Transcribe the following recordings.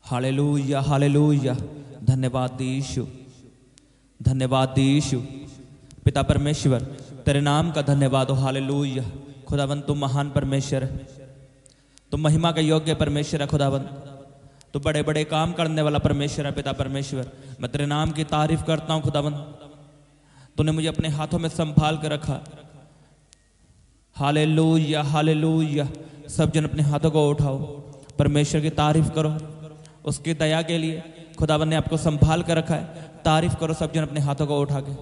Hallelujah hallelujah. धन्यवाद यीशु, धन्यवाद यीशु। पिता परमेश्वर तेरे नाम का धन्यवाद हो। हालेलुया। खुदावन तुम महान परमेश्वर है, तुम महिमा के योग्य परमेश्वर है। खुदावन तू बड़े बड़े काम करने वाला परमेश्वर है। पिता परमेश्वर मैं तेरे नाम की तारीफ करता हूँ। खुदावन तूने मुझे अपने हाथों में संभाल कर रखा। Hallelujah hallelujah. सब जन अपने हाथों को उठाओ, परमेश्वर की तारीफ करो उसकी दया के लिए। खुदावन ने आपको संभाल कर रखा है, तारीफ करो सब जन अपने हाथों को उठा के।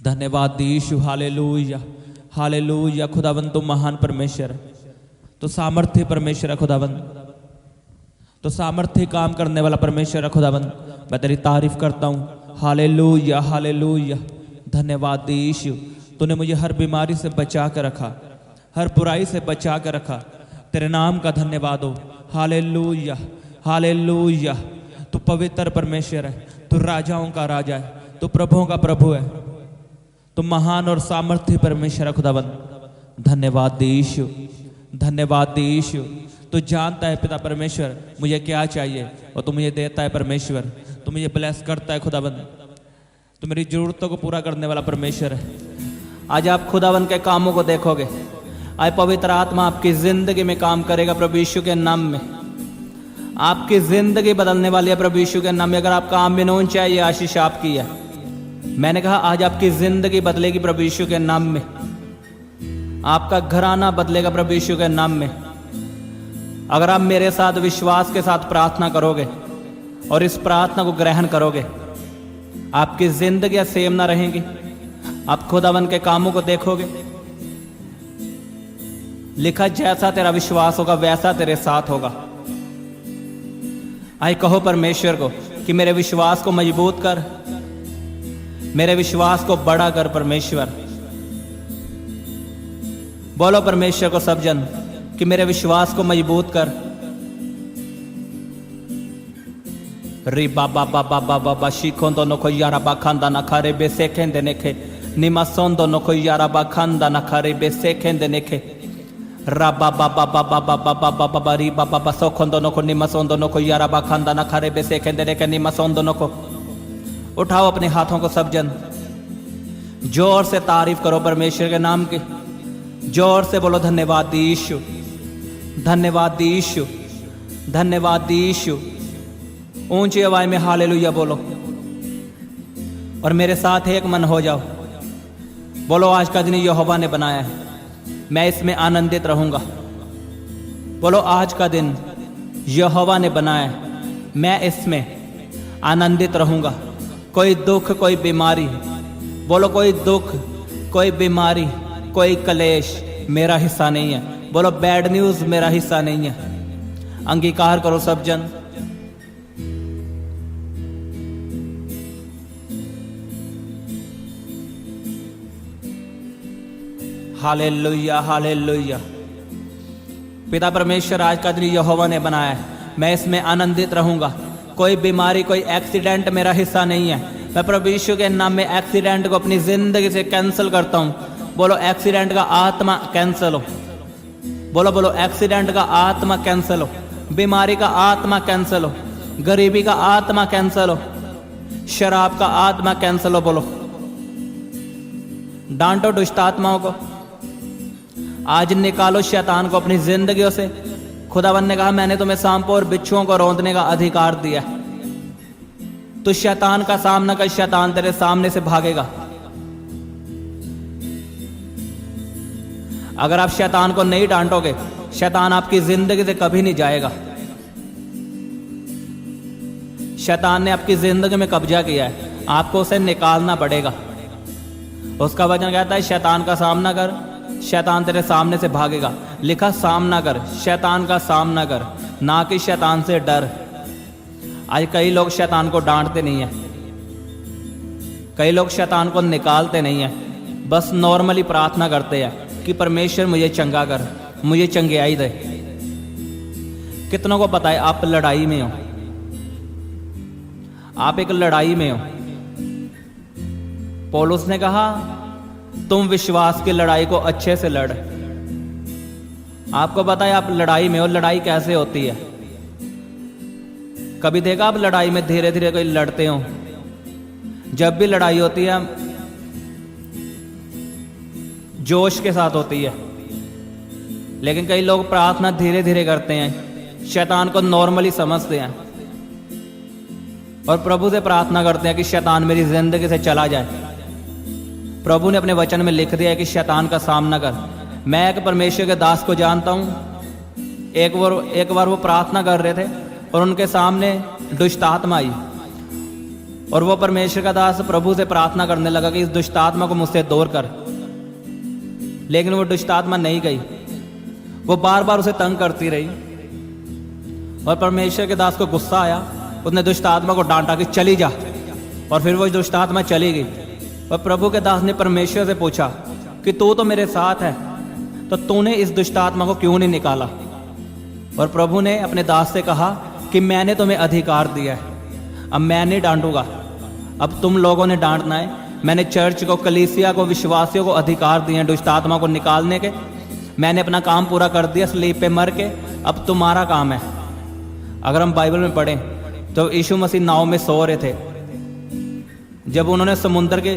धन्यवाद यीशु। Hallelujah hallelujah. खुदावन तुम महान परमेश्वर है, तो सामर्थ्य परमेश्वर है। खुदावन तो सामर्थ्य काम करने वाला परमेश्वर है। खुदावन मैं तेरी तारीफ करता हूँ। Hallelujah hallelujah. धन्यवाद यीशु। तूने मुझे हर बीमारी से बचा कर रखा, हर बुराई से बचा कर रखा। तेरे नाम का धन्यवाद हो। Hallelujah hallelujah. तू पवित्र परमेश्वर है, तू राजाओं का राजा है, तू प्रभुओं का प्रभु है, तू महान और सामर्थ्य परमेश्वर है। खुदावन धन्यवाद यीशु, धन्यवाद यीशु। तू जानता है पिता परमेश्वर मुझे क्या चाहिए और तू मुझे देता है। परमेश्वर तू मुझे ब्लेस करता है। खुदावन तू मेरी जरूरतों को पूरा करने वाला परमेश्वर है। आज आप खुदावन के कामों को देखोगे। आज पवित्र आत्मा आपकी जिंदगी में काम करेगा प्रभु यीशु के नाम में। आपकी जिंदगी बदलने वाली है प्रभु यीशु के नाम में। अगर आपका आमीन होना चाहिए, आशीष आपकी है। मैंने कहा आज आपकी जिंदगी बदलेगी प्रभु यीशु के नाम में। आपका घराना बदलेगा प्रभु यीशु के नाम में। अगर आप मेरे साथ विश्वास के साथ प्रार्थना करोगे और इस प्रार्थना को ग्रहण करोगे, आपकी जिंदगी सेम ना रहेंगी। आप खुदावन के कामों को देखोगे। लिखा जैसा तेरा विश्वास होगा वैसा तेरे साथ होगा। आइए कहो परमेश्वर को कि मेरे विश्वास को मजबूत कर, मेरे विश्वास को बड़ा कर। परमेश्वर बोलो परमेश्वर को सब जन कि मेरे विश्वास को मजबूत कर। री बाबा बाबा बाबा बा शिखों दोनों को यारा बाखांदा ना खारे बेसे खेंदे नेखे निमा सों दोनों को यारा बाखांदा ना खारे बेसे खेंदे नेखे रा बाबा बाबा बाबा बाबा बाबा री बाबा बा सोखों दोनों को निमा सों दोनों को यारा बाखांदा ना खारे बेसे खेंदे नेखे निमा सों दोनों को। उठाओ अपने हाथों को सब जन, जोर से तारीफ करो परमेश्वर के नाम की। जोर से बोलो धन्यवाद यीशु, धन्यवाद यीशु, धन्यवाद यीशु। ऊंची आवाज में हालेलुया बोलो और मेरे साथ एक मन हो जाओ। बोलो आज का दिन यहोवा ने बनाया है, मैं इसमें आनंदित रहूंगा। बोलो आज का दिन यहोवा ने बनाया है, मैं इसमें आनंदित रहूंगा। कोई दुख कोई बीमारी, बोलो कोई दुख कोई बीमारी कोई कलेश मेरा हिस्सा नहीं है। बोलो बैड न्यूज मेरा हिस्सा नहीं है। अंगीकार करो सब जन। Hallelujah hallelujah. पिता परमेश्वर आज का दिन यहोवा ने बनाया है, मैं इसमें आनंदित रहूंगा। कोई बीमारी कोई एक्सीडेंट मेरा हिस्सा नहीं है। मैं प्रभु यीशु के नाम में एक्सीडेंट को अपनी जिंदगी से कैंसिल करता हूं। बोलो एक्सीडेंट का आत्मा कैंसिल हो। बोलो बोलो एक्सीडेंट का आत्मा कैंसिल हो। बीमारी का आत्मा कैंसिल हो। गरीबी का आत्मा कैंसिल हो। शराब का आत्मा कैंसिल हो। बोलो डांटो दुष्ट आत्माओं को। आज निकालो शैतान को अपनी जिंदगियों से। खुदावन ने कहा मैंने तुम्हें सांपों और बिच्छुओं को रौंदने का अधिकार दिया। तो शैतान का सामना कर, शैतान तेरे सामने से भागेगा। अगर आप शैतान को नहीं डांटोगे, शैतान आपकी जिंदगी से कभी नहीं जाएगा। शैतान ने आपकी जिंदगी में कब्जा किया है, आपको उसे निकालना पड़ेगा। उसका वचन कहता है शैतान का सामना कर, शैतान तेरे सामने से भागेगा। लिखा सामना कर, शैतान का सामना कर, ना कि शैतान से डर। आज कई लोग शैतान को डांटते नहीं है, कई लोग शैतान को निकालते नहीं है, बस नॉर्मली प्रार्थना करते हैं कि परमेश्वर मुझे चंगा कर, मुझे चंगियाई दे। कितनों को पता है आप लड़ाई में हो, आप एक लड़ाई में हो। पौलुस ने कहा तुम विश्वास की लड़ाई को अच्छे से लड़। आपको पता है आप लड़ाई में हो। लड़ाई कैसे होती है? कभी देखा आप लड़ाई में धीरे धीरे कोई लड़ते हो? जब भी लड़ाई होती है जोश के साथ होती है, लेकिन कई लोग प्रार्थना धीरे धीरे करते हैं, शैतान को नॉर्मली समझते हैं और प्रभु से प्रार्थना करते हैं कि शैतान मेरी जिंदगी से चला जाए। प्रभु ने अपने वचन में लिख दिया है कि शैतान का सामना कर। मैं एक परमेश्वर के दास को जानता हूँ, एक बार वो प्रार्थना कर रहे थे और उनके सामने दुष्ट आत्मा आई और वो परमेश्वर का दास प्रभु से प्रार्थना करने लगा कि इस दुष्ट आत्मा को मुझसे दूर कर, लेकिन वो दुष्ट आत्मा नहीं गई। वो बार बार उसे तंग करती रही और परमेश्वर के दास को गुस्सा आया। उसने दुष्ट आत्मा को डांटा कि चली जा, और फिर वो दुष्ट आत्मा चली गई। और प्रभु के दास ने परमेश्वर से पूछा कि तू तो मेरे साथ है, तो तूने इस दुष्ट आत्मा को क्यों नहीं निकाला? और प्रभु ने अपने दास से कहा कि मैंने तुम्हें अधिकार दिया है, अब मैं नहीं डांटूंगा, अब तुम लोगों ने डांटना है। मैंने चर्च को, कलीसिया को, विश्वासियों को अधिकार दिए हैं दुष्ट आत्मा को निकालने के। मैंने अपना काम पूरा कर दिया स्लीप पे मर के, अब तुम्हारा काम है। अगर हम बाइबल में पढ़ें तो यीशु मसीह नाव में सो रहे थे। जब उन्होंने समुद्र के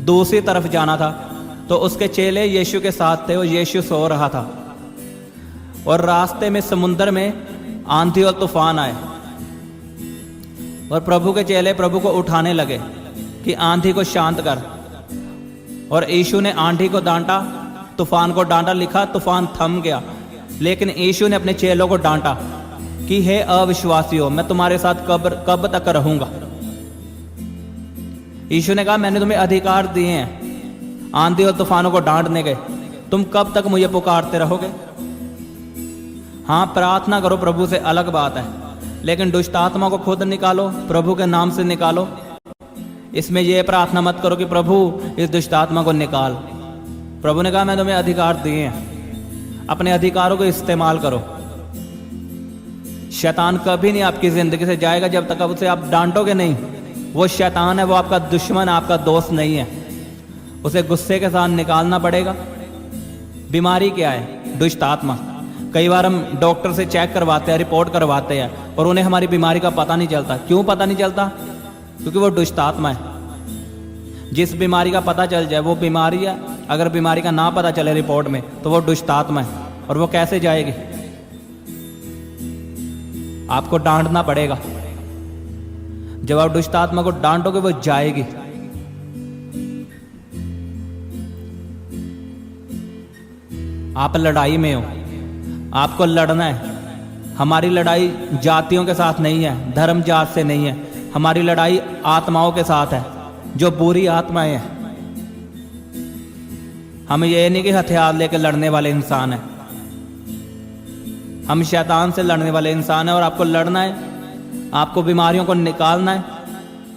दूसरी तरफ जाना था तो उसके चेले यीशु के साथ थे और यीशु सो रहा था, और रास्ते में समुद्र में आंधी और तूफान आए और प्रभु के चेले प्रभु को उठाने लगे कि आंधी को शांत कर, और यीशु ने आंधी को डांटा, तूफान को डांटा। लिखा तूफान थम गया, लेकिन यीशु ने अपने चेलों को डांटा कि हे अविश्वासियों, मैं तुम्हारे साथ कब तक रहूंगा। यीशु ने कहा मैंने तुम्हें अधिकार दिए हैं आंधी और तूफानों को डांटने के, तुम कब तक मुझे पुकारते रहोगे? हाँ, प्रार्थना करो प्रभु से, अलग बात है, लेकिन दुष्ट आत्मा को खुद निकालो, प्रभु के नाम से निकालो। इसमें यह प्रार्थना मत करो कि प्रभु इस दुष्ट आत्मा को निकाल। प्रभु ने कहा मैं तुम्हें अधिकार दिए हैं, अपने अधिकारों को इस्तेमाल करो। शैतान कभी नहीं आपकी जिंदगी से जाएगा जब तक उसे आप डांटोगे नहीं। वो शैतान है, वो आपका दुश्मन, आपका दोस्त नहीं है। उसे गुस्से के साथ निकालना पड़ेगा। बीमारी क्या है? दुष्ट आत्मा। कई बार हम डॉक्टर से चेक करवाते हैं, रिपोर्ट करवाते हैं, और उन्हें हमारी बीमारी का पता नहीं चलता। क्यों पता नहीं चलता? क्योंकि वो दुष्ट आत्मा है। जिस बीमारी का पता चल जाए वो बीमारी है, अगर बीमारी का ना पता चले रिपोर्ट में तो वो दुष्ट आत्मा है। और वो कैसे जाएगी? आपको डांटना पड़ेगा। जब आप दुष्ट आत्मा को डांटोगे वो जाएगी। आप लड़ाई में हो, आपको लड़ना है। हमारी लड़ाई जातियों के साथ नहीं है, धर्म जात से नहीं है। हमारी लड़ाई आत्माओं के साथ है, जो बुरी आत्माएं हैं। हम ये नहीं कि हथियार लेकर लड़ने वाले इंसान हैं, हम शैतान से लड़ने वाले इंसान हैं। और आपको लड़ना है, आपको बीमारियों को निकालना है।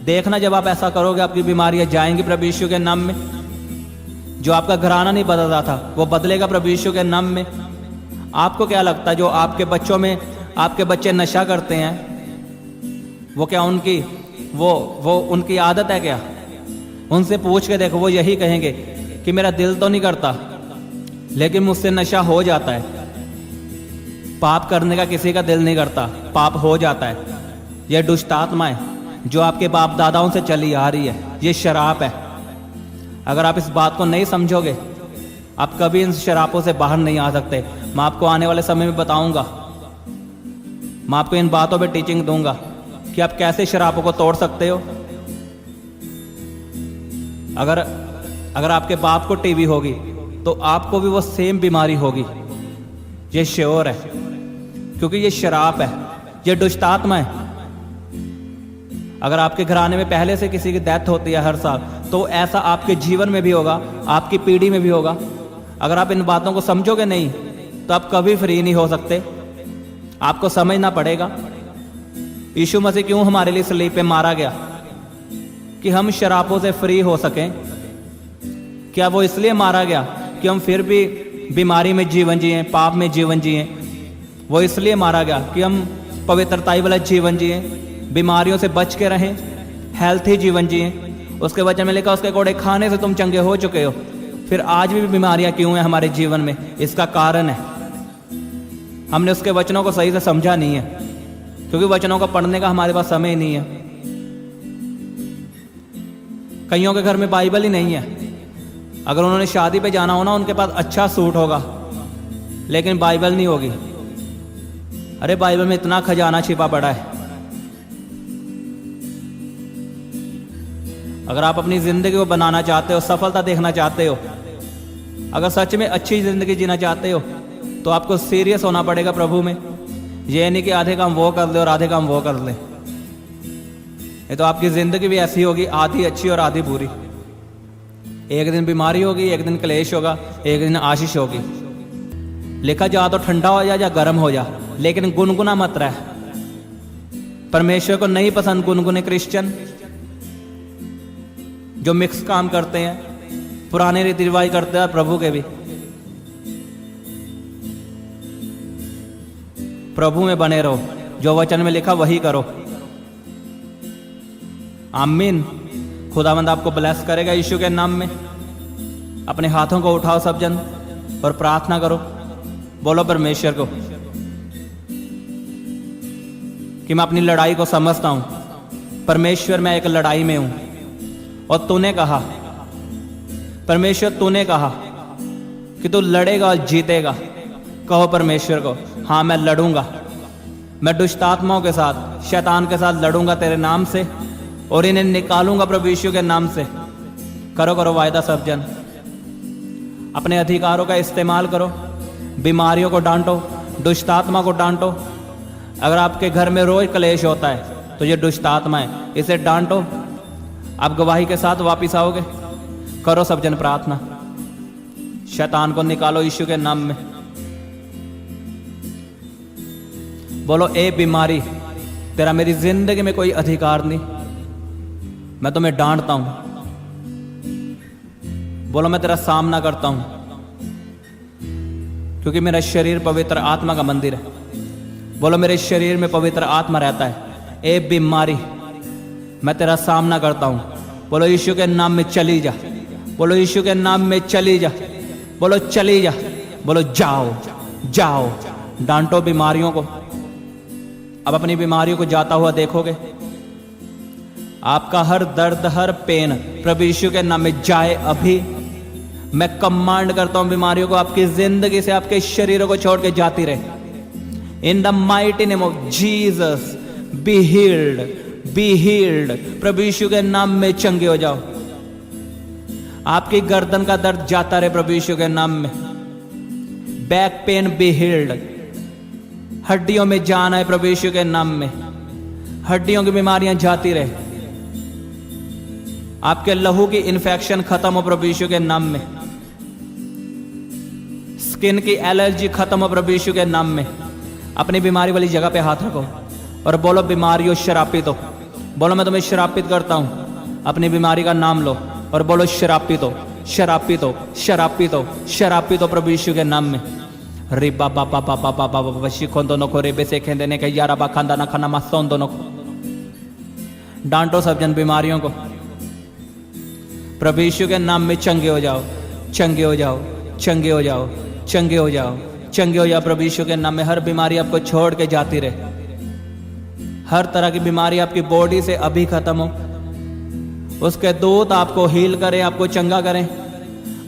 देखना, जब आप ऐसा करोगे आपकी बीमारियां जाएंगी प्रभु यीशु के नाम में। जो आपका घराना नहीं बदलता था वो बदलेगा प्रभु यीशु के नाम में। आपको क्या लगता है जो आपके बच्चों में, आपके बच्चे नशा करते हैं, वो क्या उनकी वो उनकी आदत है क्या? उनसे पूछ के देखो, वो यही कहेंगे कि मेरा दिल तो नहीं करता लेकिन मुझसे नशा हो जाता है। पाप करने का किसी का दिल नहीं करता, पाप हो जाता है। यह दुष्ट आत्मा है जो आपके बाप दादाओं से चली आ रही है। ये शराब है। अगर आप इस बात को नहीं समझोगे आप कभी इन शराबों से बाहर नहीं आ सकते। मैं आपको आने वाले समय में बताऊंगा, मैं आपको इन बातों पे टीचिंग दूंगा कि आप कैसे शराबों को तोड़ सकते हो। अगर आपके बाप को टीबी होगी तो आपको भी वो सेम बीमारी होगी, ये श्योर है, क्योंकि ये शराब है, ये दुष्ट आत्मा है। अगर आपके घराने में पहले से किसी की डेथ होती है हर साल, तो ऐसा आपके जीवन में भी होगा, आपकी पीढ़ी में भी होगा। अगर आप इन बातों को समझोगे नहीं तो आप कभी फ्री नहीं हो सकते। आपको समझना पड़ेगा यीशु मसीह क्यों हमारे लिए सलीब पे मारा गया, कि हम शराबों से फ्री हो सकें। क्या वो इसलिए मारा गया कि हम फिर भी बीमारी में जीवन जिए, पाप में जीवन जिए? वो इसलिए मारा गया कि हम पवित्रताई वाला जीवन जिए, बीमारियों से बच के रहें, हेल्थी जीवन जिए। उसके वचन में लिखा उसके कोड़े खाने से तुम चंगे हो चुके हो। फिर आज भी बीमारियां क्यों हैं हमारे जीवन में? इसका कारण है हमने उसके वचनों को सही से समझा नहीं है। क्योंकि वचनों को पढ़ने का हमारे पास समय ही नहीं है। कईयों के घर में बाइबल ही नहीं है। अगर उन्होंने शादी पे जाना हो ना, उनके पास अच्छा सूट होगा लेकिन बाइबल नहीं होगी। अरे बाइबल में इतना खजाना छिपा पड़ा है। अगर आप अपनी जिंदगी को बनाना चाहते हो, सफलता देखना चाहते हो, अगर सच में अच्छी जिंदगी जीना चाहते हो, तो आपको सीरियस होना पड़ेगा प्रभु में। ये नहीं कि आधे काम वो कर ले और आधे काम वो कर ले। ये तो आपकी जिंदगी भी ऐसी होगी, आधी अच्छी और आधी बुरी। एक दिन बीमारी होगी, एक दिन क्लेश होगा, एक दिन आशीष होगी। लिखा जा तो ठंडा हो जा या गर्म हो जा, लेकिन गुनगुना मत रह। परमेश्वर को नहीं पसंद गुनगुने क्रिश्चियन जो मिक्स काम करते हैं, पुराने रीति रिवाज करते हैं। प्रभु के भी प्रभु में बने रहो, जो वचन में लिखा वही करो। आमीन। खुदावंद आपको ब्लेस करेगा यीशु के नाम में। अपने हाथों को उठाओ सब जन और प्रार्थना करो। बोलो परमेश्वर को कि मैं अपनी लड़ाई को समझता हूं। परमेश्वर मैं एक लड़ाई में हूं और तूने कहा, परमेश्वर तूने कहा कि तू लड़ेगा और जीतेगा। कहो परमेश्वर को, हाँ मैं लड़ूंगा। मैं दुष्ट आत्माओं के साथ, शैतान के साथ लड़ूंगा तेरे नाम से और इन्हें निकालूंगा प्रभु यीशु के नाम से। करो करो वायदा सब जन। अपने अधिकारों का इस्तेमाल करो। बीमारियों को डांटो, दुष्ट आत्मा को डांटो। अगर आपके घर में रोज क्लेश होता है तो ये दुष्ट आत्मा है, इसे डांटो। आप गवाही के साथ वापिस आओगे। करो सब जन प्रार्थना। शैतान को निकालो यीशु के नाम में। बोलो, ए बीमारी, तेरा मेरी जिंदगी में कोई अधिकार नहीं। मैं तुम्हें डांटता हूं। बोलो, मैं तेरा सामना करता हूं क्योंकि मेरा शरीर पवित्र आत्मा का मंदिर है। बोलो, मेरे शरीर में पवित्र आत्मा रहता है। ए बीमारी, मैं तेरा सामना करता हूं। बोलो, यीशु के नाम में चली जा। बोलो, यीशु के नाम में चली जा। बोलो, चली जा। बोलो, जाओ जाओ। डांटो बीमारियों को। अब अपनी बीमारियों को जाता हुआ देखोगे। आपका हर दर्द, हर पेन प्रभु यीशु के नाम में जाए अभी। मैं कमांड करता हूं बीमारियों को आपकी जिंदगी से, आपके शरीरों को छोड़ के जाती रहे। In the mighty name of Jesus be healed, be healed. प्रभु यीशु के नाम में चंगे हो जाओ। आपकी गर्दन का दर्द जाता रहे प्रभु यीशु के नाम में। Back pain be healed. हड्डियों में जान आए प्रभु यीशु के नाम में। हड्डियों की बीमारियां जाती रहे। आपके लहू की इन्फेक्शन खत्म हो प्रभु यीशु के नाम में। स्किन की एलर्जी खत्म हो प्रभु यीशु के नाम में। अपनी बीमारी वाली जगह पे हाथ रखो और बोलो, बीमारियों श्रापित हो। बोलो, मैं तुम्हें श्रापित करता हूं। अपनी बीमारी का नाम लो और बोलो, श्रापित हो, श्रापित हो, श्रापित हो, श्रापित हो प्रभु यीशु के नाम में। रे बाबा बाबा बाबा बाबा शिखों दोनों को रेबे से खेंदे ने यारा बा खांदा ना खाना मासों दोनों को। डांटो सब जन बीमारियों को। प्रभु यीशु के नाम में चंगे हो जाओ, चंगे हो जाओ, चंगे हो जाओ, चंगे हो जाओ, चंगे हो जाओ। प्रभु यीशु के नाम में हर बीमारी आपको छोड़ के जाती रहे। हर तरह की बीमारी आपकी बॉडी से अभी खत्म हो। उसके दूत आपको हील करें, आपको चंगा करें।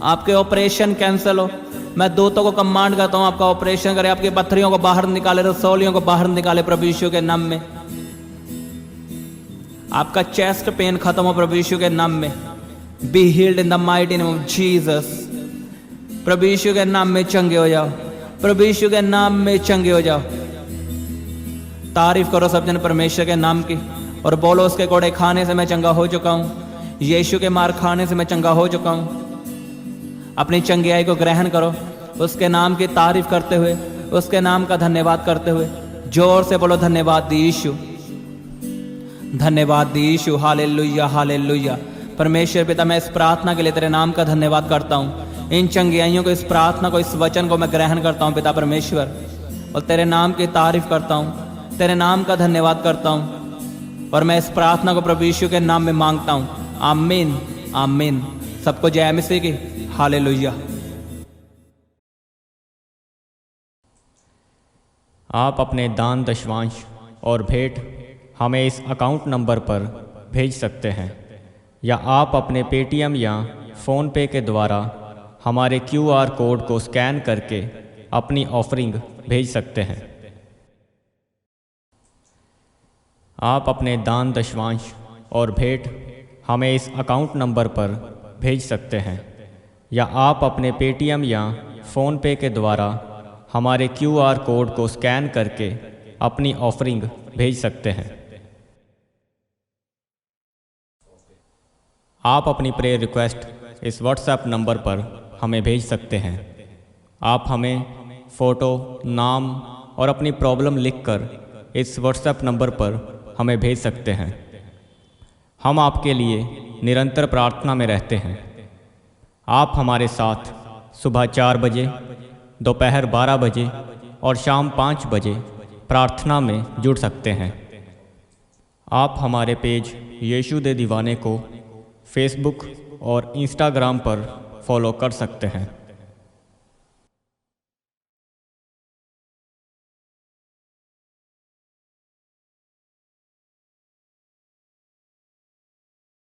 आपके ऑपरेशन कैंसिल हो। मैं दूतों को कमांड करता हूं, आपका ऑपरेशन करें, आपकी पत्थरियों को बाहर निकाले, रसौलियों को बाहर निकाले प्रभु यीशु के नाम में। आपका चेस्ट पेन खत्म हो प्रभु यीशु के नाम में। Be healed in the mighty name of Jesus. प्रभु यीशु के नाम में चंगे हो जाओ। प्रभु यीशु के नाम में चंगे हो जाओ। तारीफ करो सब जन परमेश्वर के नाम की और बोलो, उसके कोड़े खाने से मैं चंगा हो चुका हूं। यीशु के मार खाने से मैं चंगा हो चुका हूं। अपनी चंगियाई को ग्रहण करो, उसके नाम की तारीफ करते हुए, उसके नाम का धन्यवाद करते हुए। जोर से बोलो, धन्यवाद यीशु, धन्यवाद यीशु। Hallelujah, hallelujah. परमेश्वर पिता, मैं इस प्रार्थना के लिए तेरे नाम का धन्यवाद करता हूँ। इन चंगियाइयों को, इस प्रार्थना को, इस वचन को मैं ग्रहण करता हूँ पिता परमेश्वर, और तेरे नाम की तारीफ करता हूँ, तेरे नाम का धन्यवाद करता हूँ। और मैं इस प्रार्थना को प्रभु यीशु के नाम में मांगता हूँ। आमीन, आमीन। सबको जय मसीह की। हालेलुया। आप अपने दान दशवांश और भेंट हमें इस अकाउंट नंबर पर भेज सकते हैं, या आप अपने पेटीएम या फ़ोनपे के द्वारा हमारे QR कोड को स्कैन करके अपनी ऑफरिंग भेज सकते हैं। आप अपने दान दशवांश और भेंट हमें इस अकाउंट नंबर पर भेज सकते हैं, या आप अपने पेटीएम या फ़ोनपे के द्वारा हमारे QR कोड को स्कैन करके अपनी ऑफरिंग भेज सकते हैं। आप अपनी प्रेयर रिक्वेस्ट इस व्हाट्सएप नंबर पर हमें भेज सकते हैं। आप हमें फ़ोटो, नाम और अपनी प्रॉब्लम लिखकर इस व्हाट्सएप नंबर पर हमें भेज सकते हैं। हम आपके लिए निरंतर प्रार्थना में रहते हैं। आप हमारे साथ सुबह 4 बजे, दोपहर 12 बजे और शाम 5 बजे प्रार्थना में जुड़ सकते हैं। आप हमारे पेज यीशु दे दीवाने को फेसबुक और इंस्टाग्राम पर फॉलो कर सकते हैं।